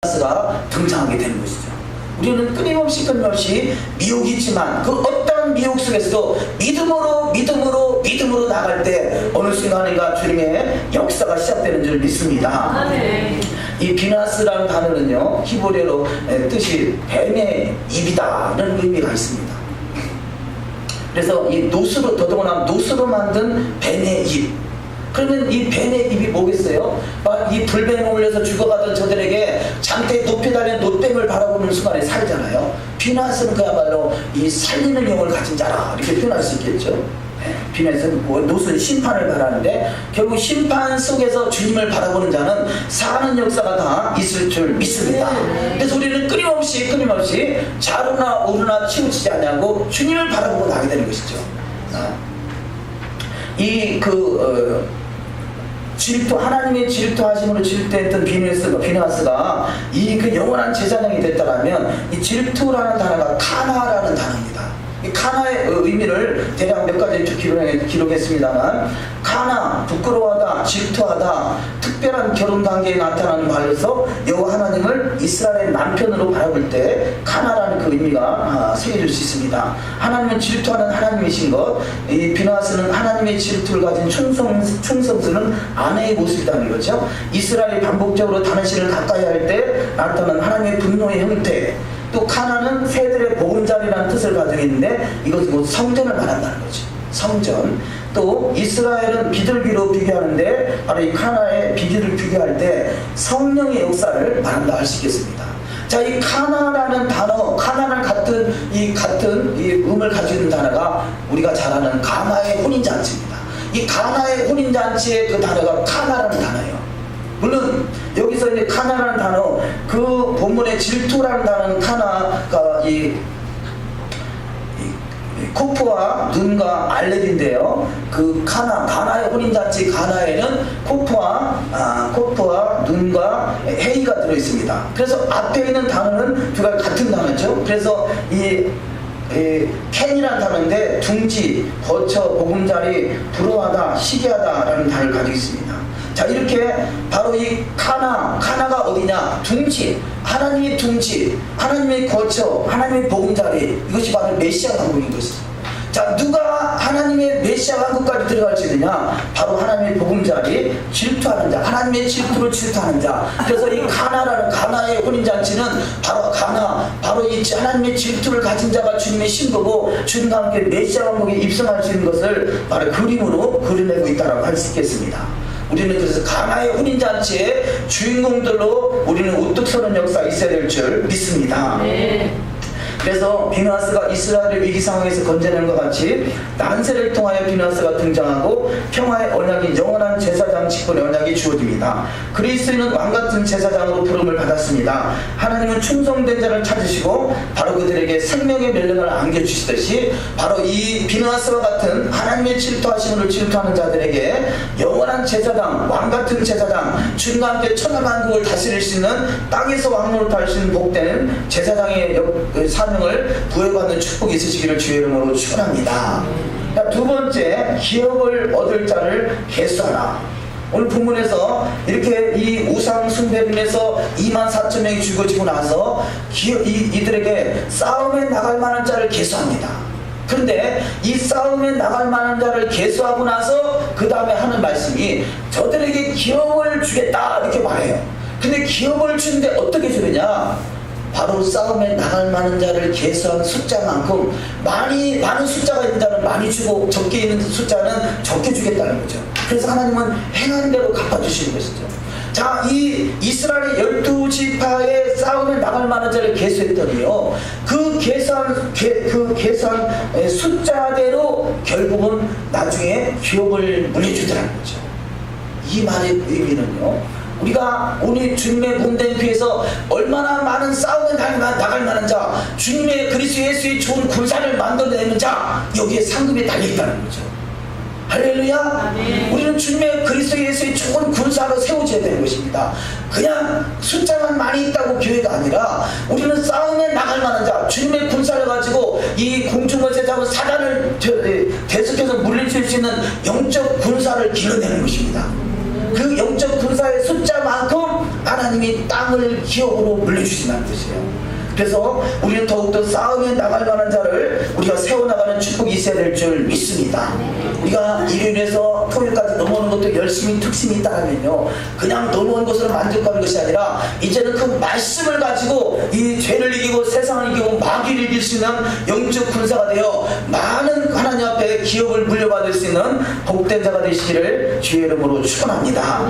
비나스가 등장하게 되는 것이죠. 우리는 끊임없이 미혹이 있지만 그 어떤 미혹 속에서도 믿음으로 나갈 때 어느 순간인가 주님의 역사가 시작되는 줄 믿습니다. 이 비나스라는 단어는요, 히브리어로 뜻이 뱀의 입이다는 의미가 있습니다. 그래서 이 노스로, 더더구나 노스로 만든 뱀의 입. 그러면 이 뱀의 입이 뭐겠어요? 이 불뱀에 올려서 죽어가던 저들에게 장대 높이 달린 놋뱀을 바라보는 순간에 살잖아요. 비나스는 그야말로 이 살리는 영을 가진 자라, 이렇게 표현할 수 있겠죠. 비나스는 노스는 심판을 바라는데 결국 심판 속에서 주님을 바라보는 자는 사는 역사가 다 있을 줄 믿습니다. 그래서 우리는 끊임없이 좌로나 우로나 치우치지 않냐고 주님을 바라보고 나게 되는 것이죠. 하나님의 질투하심으로 질투했던 비나스가 이 그 영원한 제사장이 됐다라면, 이 질투라는 단어가 카나라는 단어입니다. 이 카나의 의미를 대략 몇 가지 기록했습니다만, 카나, 부끄러워하다, 질투하다, 특별한 결혼 관계에 나타나는 말로서 여호와 하나님을 이스라엘의 남편으로 바라볼 때 카나라는 그 의미가 새겨질 수 있습니다. 하나님은 질투하는 하나님이신 것, 이 비나스는 하나님의 질투를 가진 충성스러운 아내의 모습이라는 거죠. 이스라엘이 반복적으로 다윗을 가까이 할 때 나타나는 하나님의 분노의 형태, 또 카나는 새들의 보금자리라는 뜻을 가지고 있는데 이것은 곧 성전을 말한다는 거죠. 성전. 또 이스라엘은 비둘기로 비교하는데 바로 이 카나의 비둘기를 비교할 때 성령의 역사를 말한다 할 수 있겠습니다. 자, 이 카나라는 단어, 카나랑 같은 이 음을 가지고 있는 단어가 우리가 잘 아는 가나의 혼인잔치입니다. 이 가나의 혼인잔치의 그 단어가 카나라는 단어예요. 물론 여기서 이제 카나라는 단어, 그 본문의 질투라는 단어는 카나가 이 코프와 눈과 알렙인데요. 그 가나의 혼인잔치 가나에는 코프와 눈과 헤이가 들어있습니다. 그래서 앞에 있는 단어는 두 가지 같은 단어죠. 그래서 캔이라는 단어인데 둥지, 거처, 보금자리, 부러워하다, 시기하다라는 단어를 가지고 있습니다. 자, 이렇게 바로 이 카나가 어디냐? 둥지, 하나님의 둥지, 하나님의 거처, 하나님의 보금자리, 이것이 바로 메시아 왕국인 것이죠. 자, 누가 하나님의 메시아 왕국까지 들어갈 수 있느냐? 바로 하나님의 보금자리, 질투하는 자, 하나님의 질투를 질투하는 자. 그래서 이 가나의 혼인잔치는 바로 이 하나님의 질투를 가진 자가 주님의 신부고 주님과 함께 메시아 왕국에 입성할 수 있는 것을 바로 그림으로 그려내고 있다고 할 수 있겠습니다. 우리는 그래서 가나의 혼인잔치의 주인공들로 우리는 우뚝 서는 역사가 있어야 될 줄 믿습니다. 그래서 비나스가 이스라엘의 위기 상황에서 건져내는 것 같이 난세를 통하여 비나스가 등장하고 평화의 언약인 영원한 제사장 직분의 언약이 주어집니다. 그리스도인은 왕같은 제사장으로 부름을 받았습니다. 하나님은 충성된 자를 찾으시고 바로 그들에게 생명의 명령을 안겨주시듯이 바로 이 비나스와 같은 하나님의 질투하심으로 질투하는 자들에게 영원한 제사장, 왕같은 제사장, 주님과 함께 천하만국을 다스릴 수 있는 땅에서 왕노릇 할 수 있는 복된 제사장의 사명을 부여받는 축복이 있으시기를 주의 이름으로 축원합니다. 두 번째, 기업을 얻을 자를 계수하라. 오늘 본문에서 이렇게 이 우상 숭배로 인해서 24,000명이 죽어지고 나서 이들에게 싸움에 나갈 만한 자를 계수합니다. 그런데 이 싸움에 나갈 만한 자를 계수하고 나서 그 다음에 하는 말씀이 저들에게 기업을 주겠다 이렇게 말해요. 근데 기업을 주는데 어떻게 주느냐? 바로 싸움에 나갈 만한 자를 계수한 숫자만큼 많은 숫자가 있는 자는 많이 주고 적게 있는 숫자는 적게 주겠다는 거죠. 그래서 하나님은 행한 대로 갚아주시는 것이죠. 자, 이 이스라엘의 12지파의 싸움에 나갈 만한 자를 계수했더니요, 그 계산 숫자대로 결국은 나중에 기업을 물려주더라는 거죠. 이 말의 의미는요, 우리가 오늘 주님의 몸된 교회에서 얼마나 많은 싸움에 나갈 만한 자, 주님의 그리스도 예수의 좋은 군사를 만들어내는 자, 여기에 상급이 달려있다는 거죠. 할렐루야. 아멘. 우리는 주님의 그리스도 예수의 좋은 군사로 세워져야 되는 것입니다. 그냥 숫자만 많이 있다고 교회가 아니라 우리는 싸움에 나갈 만한 자, 주님의 군사를 가지고 이 공중권세 잡은 사단을 계속해서 물리칠 수 있는 영적 군사를 길러내는 것입니다. 그 영적 군사의 숫자만큼 하나님이 땅을 기업으로 물려주신다는 것이에요. 그래서 우리는 더욱더 싸움에 나갈 만한 자를 우리가 세워나가는 축복이 있어야 될 줄 믿습니다. 우리가 일요일에서 토요일까지 넘어오는 것도 열심히 특심이 있다면요, 그냥 넘어온 것으로 만족하는 것이 아니라 이제는 그 말씀을 가지고 이 죄를 이기고 세상을 이기고 마귀를 이길 수 있는 영적 군사가 되어 많은 하나님 앞에 기업을 물려받을 수 있는 복된 자가 되시기를 주의 이름으로 축원합니다.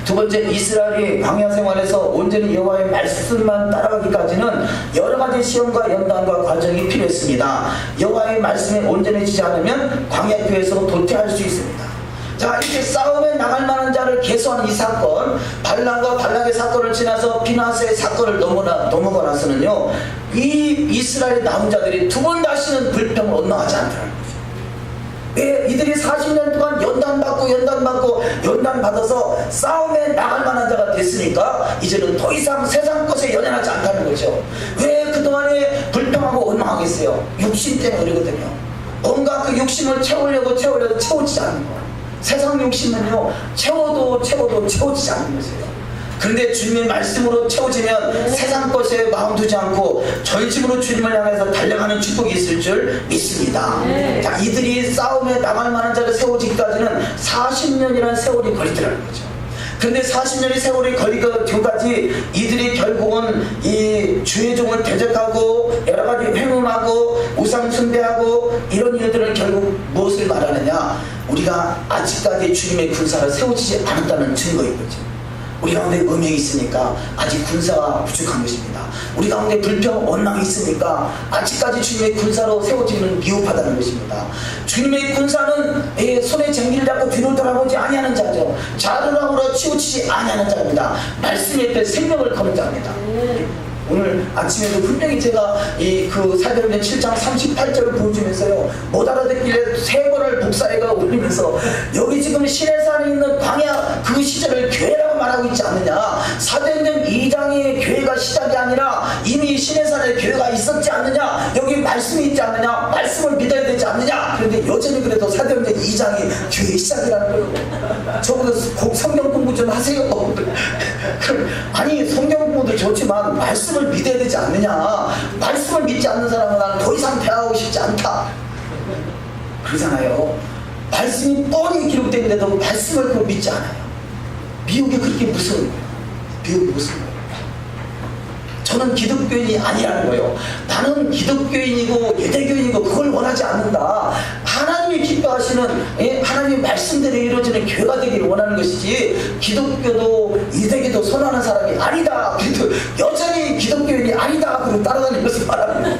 두 번째, 이스라엘이 광야 생활에서 온전히 여호와의 말씀만 따라가기까지는 여러 가지 시험과 연단과 과정이 필요했습니다. 여호와의 말씀에 온전해지지 않으면 광야교에서 도태할 수 있습니다. 자, 이렇게 싸움에 나갈 만한 자를 계수하는 이 사건, 발람과 발락의 사건을 지나서 비나스의 사건을 넘어가고 나서는요, 이 이스라엘 남은 자들이 두 번 다시는 불평을 원망하지 않더라는 거죠. 왜? 이들이 40년 동안 연단받아서 싸움에 나갈 만한 자가 됐으니까 이제는 더 이상 세상 것에 연연하지 않다는 거죠. 왜 그동안에 불평하고 원망하겠어요? 육신 때문에 그러거든요. 뭔가 그 욕심을 채우려고 채워지지 않는 거예요. 세상 욕심은요, 채워도 채워지지 않는 것이에요. 그런데 주님의 말씀으로 채워지면 세상 것에 마음 두지 않고 전심으로 주님을 향해서 달려가는 축복이 있을 줄 믿습니다. 자, 이들이 싸움에 나갈 만한 자를 세워지기까지는 40년이라는 세월이 걸리더라는 거죠. 그런데 40년의 세월이 걸리기 전까지 이들이 결국은 이 주의 종을 대적하고 여러 가지 회음하고 우상 숭배하고 이런 일들은 결국 무엇을 말하느냐? 우리가 아직까지 주님의 군사가 세워지지 않았다는 증거인 거죠. 우리 가운데 음행이 있으니까 아직 군사가 부족한 것입니다. 우리 가운데 불평, 원망이 있으니까 아직까지 주님의 군사로 세워지는 미흡하다는 것입니다. 주님의 군사는 손에 쟁기를 잡고 뒤로 돌아보지 아니하는 자죠. 자루랑으로 치우치지 아니하는 자입니다. 말씀 옆에 생명을 거는 자입니다. 오늘 아침에도 분명히 제가 그 사도행전 7장 38절을 보여주면서요, 못 알아듣길래 세 번을 목사회가 올리면서 여기 지금 시내산에 있는 광야 그 시절을 교회라고 말하고 있지 않느냐, 사도행전 2장의 교회가 시작이 아니라 이미 시내산에 교회가 있었지 않느냐, 여기 말씀이 있지 않느냐, 말씀을 믿어야 되지 않느냐. 그런데 여전히 그래도 사도행전 2장이 교회 시작이라는 거예요. 저보다 성경 공부 좀 하세요. 아니, 성경 공부도 좋지만 말씀을 믿어야 되지 않느냐. 말씀을 믿지 않는 사람은 나는 더 이상 대화하고 싶지 않다 그러잖아요. 말씀이 뻔히 기록되는데도 말씀을 믿지 않아요. 미혹이 그렇게 무서운 거예요. 미혹이 무서운 거예요. 저는 기독교인이 아니라는 거예요. 나는 기독교인이고 유대교인이고 그걸 원하지 않는다. 하나님이 기뻐하시는 하나님의 말씀대로 이루어지는 교회가 되기를 원하는 것이지, 기독교도 유대교도 선호하는 사람이 아니다. 그래도 여전히 기독교인이 아니다. 그리고 따라다니는 것을 말하는 거예요.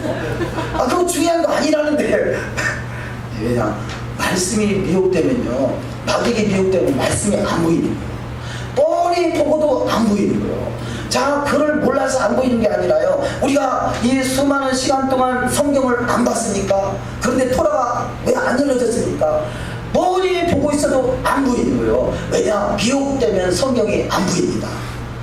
그거 중요한 거 아니라는데. 왜냐? 말씀이 미혹되면요, 마귀에게 미혹되면 말씀이 안 보이는 거예요. 뻔히 보고도 안 보이는 거예요. 자, 그걸 몰라서 안 보이는 게 아니라요, 우리가 이 수많은 시간 동안 성경을 안 봤으니까, 그런데 토라가 왜 안 열려졌습니까? 뻔히 보고 있어도 안 보이는 거예요. 왜냐? 미혹되면 성경이 안 보입니다.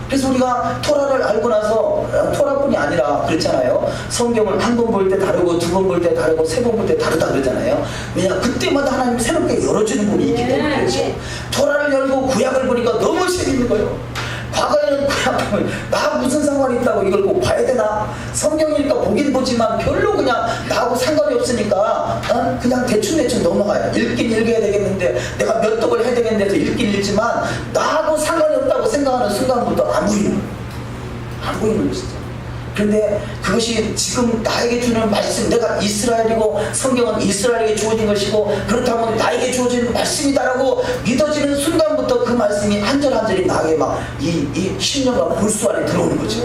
그래서 우리가 토라를 알고 나서, 토라뿐이 아니라 그렇잖아요. 성경을 한 번 볼 때 다르고 두 번 볼 때 다르고 세 번 볼 때 다르다 그러잖아요. 왜냐? 그때마다 하나님이 새롭게 열어주는 분이 있기 때문에 그렇죠. 토라를 열고 구약을 보니까 너무 재밌는 거예요. 과거에는 그냥 나 무슨 상관이 있다고 이걸 꼭 봐야 되나? 성경이니까 보긴 보지만 별로 그냥 나하고 상관이 없으니까 그냥 대충 넘어가요. 읽긴 읽어야 되겠는데, 내가 몇 독을 해야 되겠는데 해서 읽긴 읽지만 나하고 상관이 없다고 생각하는 순간부터 안 보이는 것이죠. 그런데 그것이 지금 나에게 주는 말씀, 내가 이스라엘이고 성경은 이스라엘에게 주어진 것이고 그렇다면 나에게 주어진 말씀이다라고 믿어지는 순간부터 그 말씀이 한 절 한 절이 나에게 막 이 신령과 골수 안에 들어오는 거죠.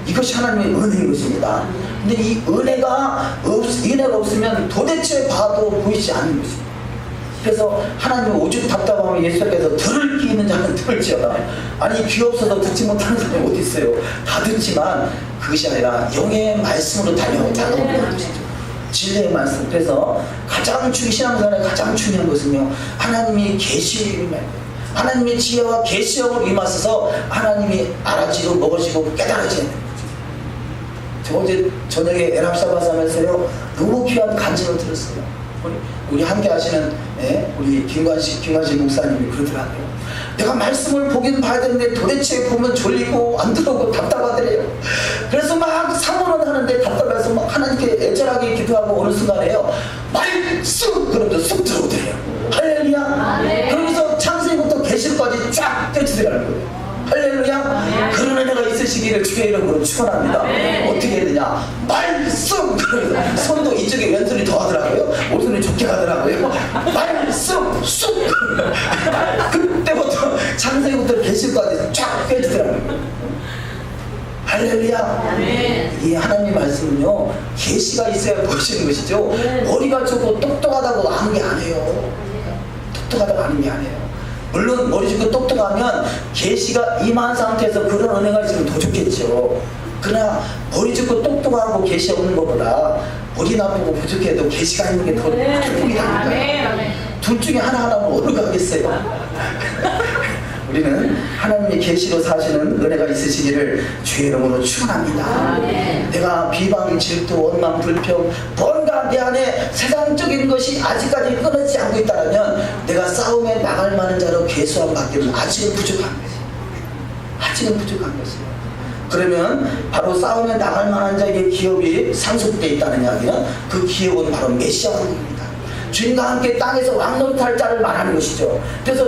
이것이 하나님의 은혜인 것입니다. 근데 이 은혜가 없으면 도대체 봐도 보이지 않는 것입니다. 그래서 하나님은 오죽 답답하면 예수께서 들을 귀 있는 자는 들을지어다. 아니, 귀 없어서 듣지 못하는 사람이 어디 있어요? 다 듣지만 그것이 아니라 영의 말씀으로 다가오는 것이죠. 진리의 말씀. 그래서 신앙생활에 가장 중요한 것은요, 하나님이 하나님의 지혜와 계시형을 임하셔서 하나님이 알아지고 먹으시고 깨달아지는 거죠. 저 어제 저녁에 에랍샤바스 하면서요, 너무 귀한 간증을 들었어요. 우리 함께 하시는 우리 김관식 목사님이 그러더라고요. 내가 말씀을 보긴 봐야 되는데 도대체 보면 졸리고 안 들어오고 답답하더래요. 그래서 막 사모는 하는데 답답해서 막 하나님께 애절하게 기도하고 어느 순간에요, 말씀! 그러면서 쑥 들어오더래요. 할렐루야. 그러면서 창세기부터 계시록까지 쫙 떼주더라는 거예요. 할렐루야. 그런 은혜가 있으시기를 주의 이름으로 축원합니다. 어떻게 해야 되냐, 말씀! 그러면서 손도 이쪽에 왼손이 더 하더라고요. 오른손이 좋게 가더라고요. 말씀! 쑥! 그때부터 창세기부터 계시록까지 쫙 빼주더라고요. 할렐루야. 이 하나님 말씀은요, 계시가 있어야 보시는 것이죠. 머리가 좋고 똑똑하다고 아는 게 아니에요. 똑똑하다고 아는 게 아니에요. 물론 머리 좋고 똑똑하면 계시가 임한 상태에서 그런 은혜가 있으면 더 좋겠죠. 그러나 머리 좋고 똑똑하고 계시 없는 것보다 머리 나쁘고 부족해도 계시가 있는 게 더 축복이 됩니다. 둘 중에 하나하나는 어느 가겠어요? 우리는 하나님의 계시로 사시는 은혜가 있으시기를 주의 이름으로 축원합니다. 내가 비방, 질투, 원망, 불평, 뭔가 내 안에 세상적인 것이 아직까지 끊어지지 않고 있다면 내가 싸움에 나갈 만한 자로 계수함 받기는 아직은 부족한 것이에요. 아직은 부족한 것이에요. 그러면 바로 싸움에 나갈 만한 자에게 기업이 상속되어 있다는 이야기는 그 기업은 바로 메시아입니다. 주님과 함께 땅에서 왕노릇할 자를 말하는 것이죠. 그래서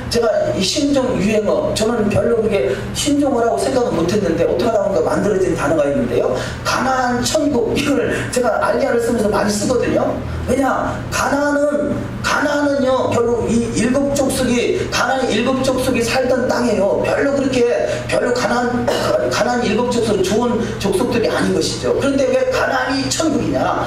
제가 이 신종 유행어, 저는 별로 그게 신종어라고 생각은 못했는데 어떻게 하다 보니까 만들어진 단어가 있는데요, 가나안 천국, 이걸 제가 알리아를 쓰면서 많이 쓰거든요. 왜냐, 가나안은요 별로 이 일곱 족속이, 가나안 일곱 족속이 살던 땅이에요. 별로 가나안 일곱 족속은 좋은 족속들이 아닌 것이죠. 그런데 왜 가나안이 천국이냐?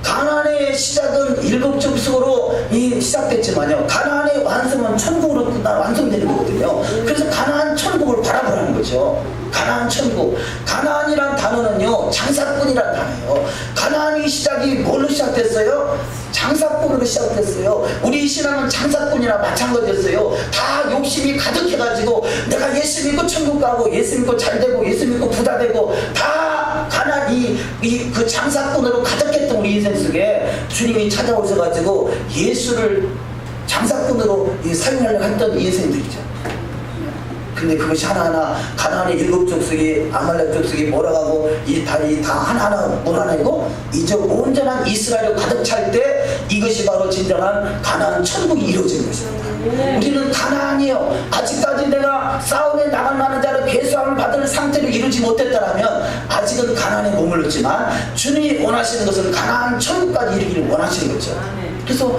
가나안의 시작은 일곱 족속으로 시작됐지만요, 가나안의 완성은 천국으로 완성되는 거거든요. 그래서 가나안 천국을 바라보라는 거죠. 가나안 천국. 가나안이란 단어는요, 장사꾼이란 단어예요. 가나안의 시작이 뭘로 시작됐어요? 장사꾼으로 시작됐어요. 우리 신앙은 장사꾼이나 마찬가지였어요. 다 욕심이 가득해가지고 내가 예수 믿고 천국 가고 예수 믿고 잘되고 예수 믿고 부자 되고 다 가나안 그 장사꾼으로 가득했던 우리 인생 속에 주님이 찾아오셔가지고 예수를 장사꾼으로 사용하려고 했던 인생들이죠. 근데 그것이 하나하나 가나안의 일곱 족속이, 아말렉 족속이 몰아가고 이 다리 다 하나하나 몰아내고 이제 온전한 이스라엘을 가득 찰 때 이것이 바로 진정한 가나안 천국이 이루어진 것입니다. 우리는 가나안이요, 아직까지 내가 싸움에 나갈 만한 자를 계수함을 받을 상태로 이루지 못했다면 아직은 가나안에 머물렀지만 주님이 원하시는 것은 가나안 천국까지 이르기를 원하시는 거죠. 그래서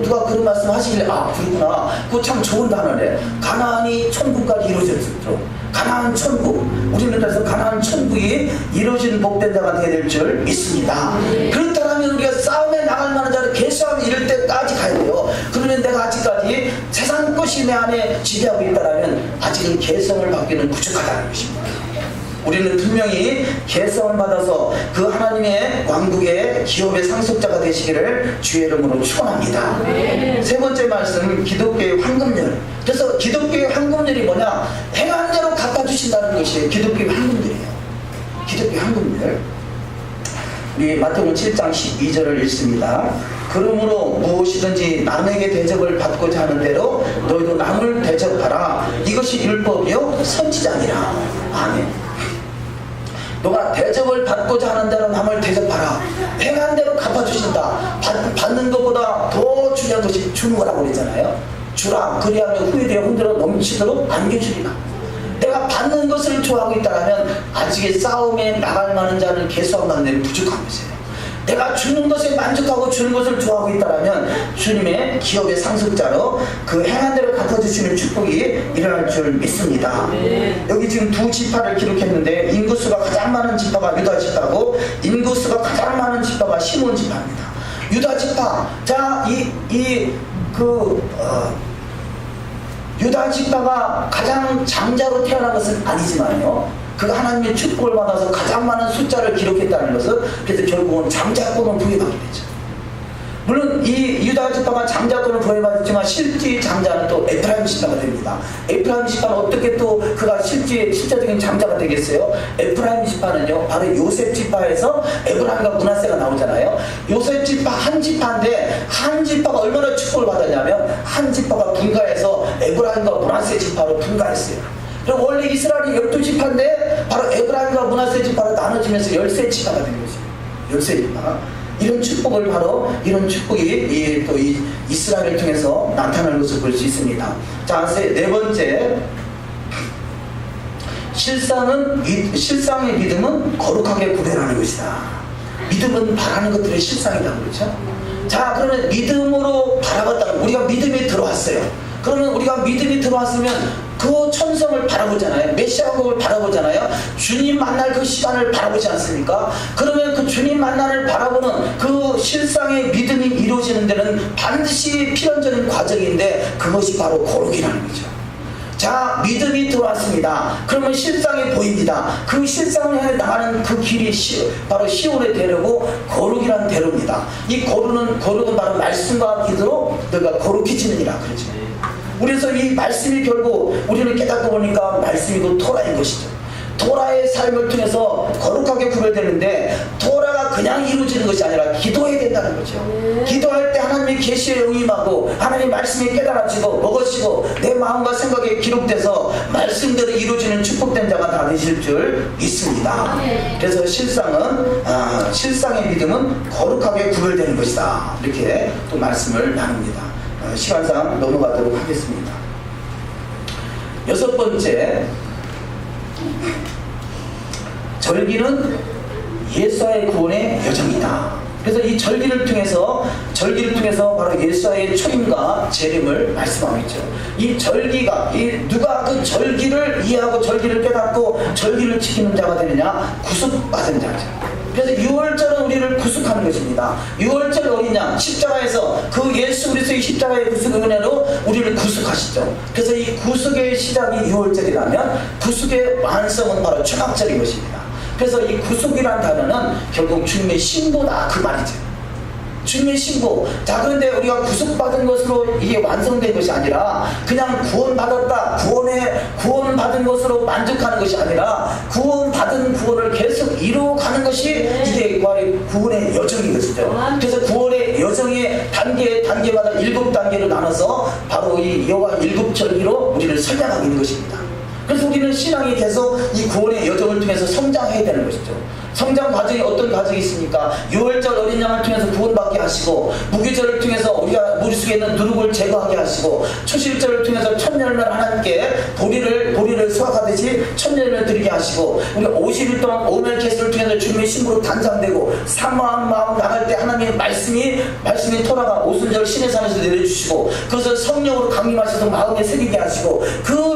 누가 그런 말씀 하시길래 그렇구나, 그거 참 좋은 단어네. 가나안이 천국까지 이루어졌죠. 가나안 천국, 우리는 그래서 가나안 천국이 이루어진 복된 자가 되어야 될 줄 믿습니다. 그렇다면 우리가 싸움에 나갈 만한 자를 계수하면 이럴 때까지 가야 돼요. 그러면 내가 아직까지 세상 것이 내 안에 지배하고 있다면 아직은 계성을 받기는 부족하다는 것입니다. 우리는 분명히 계성을 받아서 그 하나님의 왕국의 기업의 상속자가 되시기를 주의 이름으로 축원합니다. 세 번째 말씀, 기독교의 황금률. 그래서 기독교의 황금률이 뭐냐? 행한 대로 갚아주신다는 것이 기독교의 황금률이에요. 기독교의 황금률. 우리 마태복음 7장 12절을 읽습니다. 그러므로 무엇이든지 남에게 대접을 받고자 하는 대로 너희도 남을 대접하라. 이것이 율법이요 선지자니라. 아멘. 너가 대접을 받고자 하는 대로 남을 대접하라. 행한 대로 갚아주신다. 받는 것보다 더 중요한 것이 주는 거라고 그랬잖아요. 주라, 그리하면 후회되어 흔들어 넘치도록 안겨주리라. 내가 받는 것을 좋아하고 있다면 아직의 싸움에 나갈 만한 자를 계수하는 데는 부족한 것이에요. 내가 주는 것에 만족하고 주는 것을 좋아하고 있다면 주님의 기업의 상속자로 그 행한 대로 갚아주시는 축복이 일어날 줄 믿습니다. 여기 지금 두 지파를 기록했는데 인구수가 가장 많은 지파가 유다 지파고 인구수가 가장 많은 지파가 시몬 지파입니다. 유다 지파, 유다 지파가 가장 장자로 태어난 것은 아니지만요, 그 하나님의 축복을 받아서 가장 많은 숫자를 기록했다는 것은, 그래서 결국은 장자권을 부여받게 되죠. 물론 이 유다 지파가 장자권을 부여받았지만 실제 장자는 또 에프라임 지파가 됩니다. 에프라임 지파는 어떻게 또 그가 실제적인 장자가 되겠어요? 에프라임 지파는요, 바로 요셉 지파에서 에브라임과 므낫세가 나오잖아요. 요셉 지파 한 지파인데 한 지파가 얼마나 축복을 받았냐면 한 지파가 분가해서 에브라임과 므낫세 지파로 분가했어요. 그럼 원래 이스라엘이 12지파인데 바로 에브라임과 므낫세 지파로 나눠지면서 13지파가 된 거죠. 13지파. 이런 축복을 바로 이런 축복이 또 이 이스라엘을 통해서 나타나는 것을 볼 수 있습니다. 자, 네 번째, 실상의 믿음은 거룩하게 구별하는 것이다. 믿음은 바라는 것들의 실상이다, 그렇죠? 자, 그러면 믿음으로 바라봤다. 우리가 믿음이 들어왔어요. 그러면 우리가 믿음이 들어왔으면 그 천성을 바라보잖아요. 메시아 왕국을 바라보잖아요. 주님 만날 그 시간을 바라보지 않습니까? 그러면 그 주님 만날을 바라보는 그 실상의 믿음이 이루어지는 데는 반드시 필연적인 과정인데 그것이 바로 거룩이라는 거죠. 자, 믿음이 들어왔습니다. 그러면 실상이 보입니다. 그 실상을 향해 나가는 그 길이 바로 시온의 대로고 거룩이라는 대로입니다. 이 거룩은 바로 말씀과 기도로 너가 거룩해지느니라 그러죠. 그래서 이 말씀이 결국 우리는 깨닫고 보니까 말씀이고 토라인 것이죠. 토라의 삶을 통해서 거룩하게 구별되는데 토라가 그냥 이루어지는 것이 아니라 기도해야 된다는 거죠. 기도할 때 하나님의 계시에 응임하고 하나님의 말씀이 깨달아지고 먹어지고 내 마음과 생각에 기록돼서 말씀대로 이루어지는 축복된 자가 다 되실 줄 믿습니다. 그래서 실상의 믿음은 거룩하게 구별되는 것이다. 이렇게 또 말씀을 나눕니다. 시간상 넘어가도록 하겠습니다. 여섯 번째, 절기는 예수와의 구원의 여정이다. 그래서 이 절기를 통해서 바로 예수와의 초임과 재림을 말씀하고 있죠. 이 절기가 누가 그 절기를 이해하고 절기를 깨닫고 절기를 지키는 자가 되느냐? 구속받은 자죠. 그래서 6월절은 우리를 구속하는 것입니다. 6월절 어린 양 십자가에서 그 예수 그리스도의 십자가의 구속의 은혜로 우리를 구속하시죠. 그래서 이 구속의 시작이 6월절이라면 구속의 완성은 바로 초막절인 것입니다. 그래서 이 구속이라는 단어는 결국 주님의 신보다 그 말이죠. 주님의 신보. 자, 그런데 우리가 구속받은 것으로 이게 완성된 것이 아니라 그냥 구원받았다, 구원받은 것으로 만족하는 것이 아니라 구원받은 구원을 계속 이루어가는 것이 이게 구원의 여정인 것이죠. 그래서 구원의 여정의 단계마다 7단계로 나눠서 바로 이 여호와 7절기로 우리를 설명하고 있는 것입니다. 그래서 우리는 신앙이 계속 이 구원의 여정을 통해서 성장해야 되는 것이죠. 성장 과정이 어떤 과정이 있습니까? 6월절 어린 양을 통해서 구원받게 하시고, 무교절을 통해서 우리가 머릿속에 있는 누룩을 제거하게 하시고, 초실절을 통해서 천년을 하나님께 보리를 수확하듯이 천년을 드리게 하시고, 우리가 50일 동안 오멜케스를 통해서 주님의 신부로 단장되고, 사모한 마음 나갈 때 하나님의 말씀이 토라가 오순절 신의 산에서 내려주시고, 그것을 성령으로 강림하셔서 마음에 새기게 하시고, 그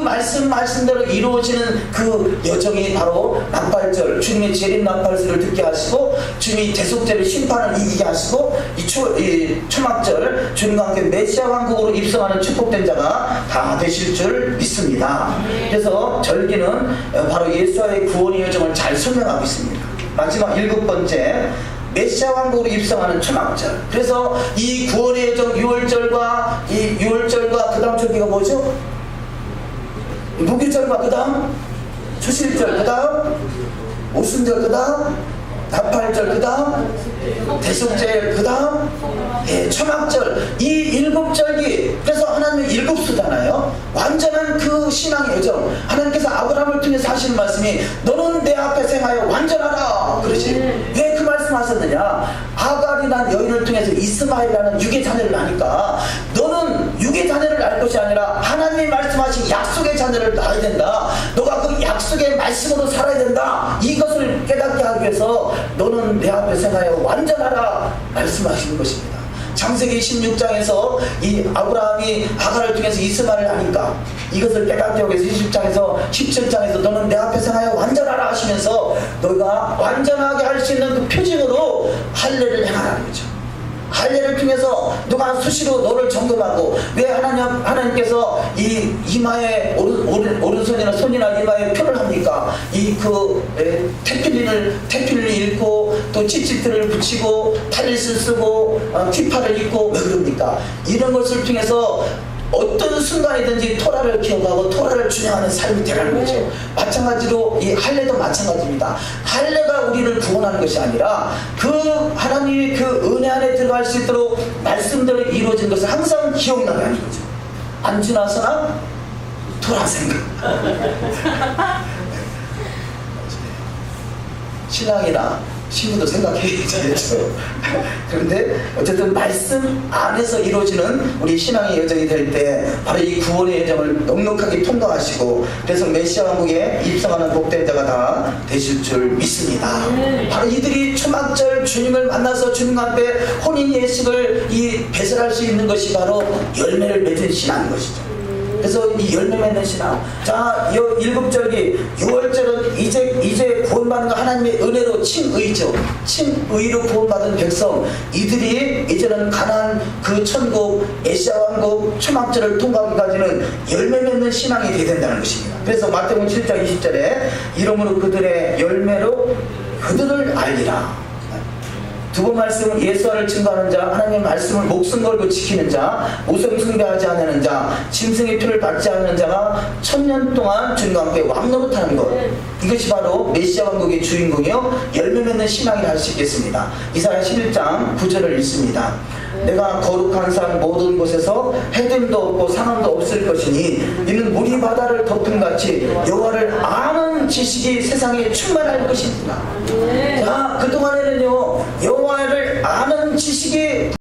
말씀대로 이루어지는 그 여정이 바로 납발절, 주님의 재림 납발절을 듣게 하시고, 주님이 대속죄를 심판을 이기게 하시고, 이 초막절 주님과 함께 메시아 왕국으로 입성하는 축복된 자가 다 되실 줄 믿습니다. 그래서 절기는 바로 예수와의 구원의 여정을 잘 설명하고 있습니다. 마지막 7번째, 메시아 왕국으로 입성하는 초막절. 그래서 이 구원의 여정 6월절과 그 다음 절기가 뭐죠? 무교절과 그 다음 초실절, 그 다음 오순절, 그 다음 납발절, 그 다음 대속절, 그 다음 초막절. 이 7절기. 그래서 하나님의 7수잖아요. 완전한 그 신앙의 여정. 하나님께서 아브라함을 통해서 하시는 말씀이 너는 내 앞에 생하여 완전하라 그러지. 왜 그 말씀 하셨느냐? 아갈이란 여인을 통해서 이스마엘이라는 육의 자녀를 낳으니까 너는 육의 자녀를 낳을 것이 아니라 하나님이 말씀하신 약속의 자녀를 낳아야 된다. 너가 그 약속의 말씀으로 살아야 된다. 이것을 깨닫게 하기 위해서 너는 내 앞에 생하여 완전하라 말씀하시는 것입니다. 창세기 16장에서 이 아브라함이 아갈을 통해서 이스마엘을 하니까 이것을 깨닫게 하기 위해서 20장에서 17장에서 너는 내 앞에 생하여 완전하라 하시면서 너가 완전하게 할 수 있는 그 표징으로 할례를 행하라는 거죠. 할례를 통해서 누가 수시로 너를 점검하고 왜 하나님께서 이 이마에 오른손이나 손이나 이마에 표를 합니까? 태필리를 읽고 또 찌찌들을 붙이고 탈릿을 쓰고 티파를 입고 왜 그럽니까? 이런 것을 통해서 어떤 순간이든지 토라를 기억하고 토라를 준행하는 삶이 되라는 거죠. 마찬가지로 이 할례도 마찬가지입니다. 할례가 우리를 구원하는 것이 아니라 그 하나님의 그 은혜 안에 들어갈 수 있도록 말씀대로 이루어진 것을 항상 기억나게 하는 거죠. 안 지나서나 토라 생각. 신앙이나 신부도 생각해야죠. 그런데 어쨌든 말씀 안에서 이루어지는 우리 신앙의 여정이 될 때 바로 이 구원의 여정을 넉넉하게 통과하시고 그래서 메시아 왕국에 입성하는 복된 자가 다 되실 줄 믿습니다. 바로 이들이 초막절 주님을 만나서 주님 앞에 혼인 예식을 배설할 수 있는 것이 바로 열매를 맺은 신앙인 것이죠. 그래서 이 열매 맺는 신앙. 자, 7절기 6월절은 이제 구원받는 거 하나님의 은혜로 칭의죠. 칭의로 구원받은 백성. 이들이 이제는 가나안 그 천국 메시아 왕국 초막절을 통과하기까지는 열매 맺는 신앙이 되어야 된다는 것입니다. 그래서 마태복음 7장 20절에 이러므로 그들의 열매로 그들을 알리라. 두 번 말씀은 예수와를 증거하는 자, 하나님의 말씀을 목숨 걸고 지키는 자, 모성 숭배하지 않는 자, 짐승의 피를 받지 않는 자가 1000년 동안 주님과 함께 왕노릇하는 것. 이것이 바로 메시아 왕국의 주인공이요 열매 맺는 신앙이라 할 수 있겠습니다. 이사야 11장 9절을 읽습니다. 내가 거룩한 산 모든 곳에서 해됨도 없고 상함도 없을 것이니 이는 물이 바다를 덮음같이 여호와를 아는 지식이 세상에 충만할 것입니다. 자, 그동안에는요 여호와를 아는 지식이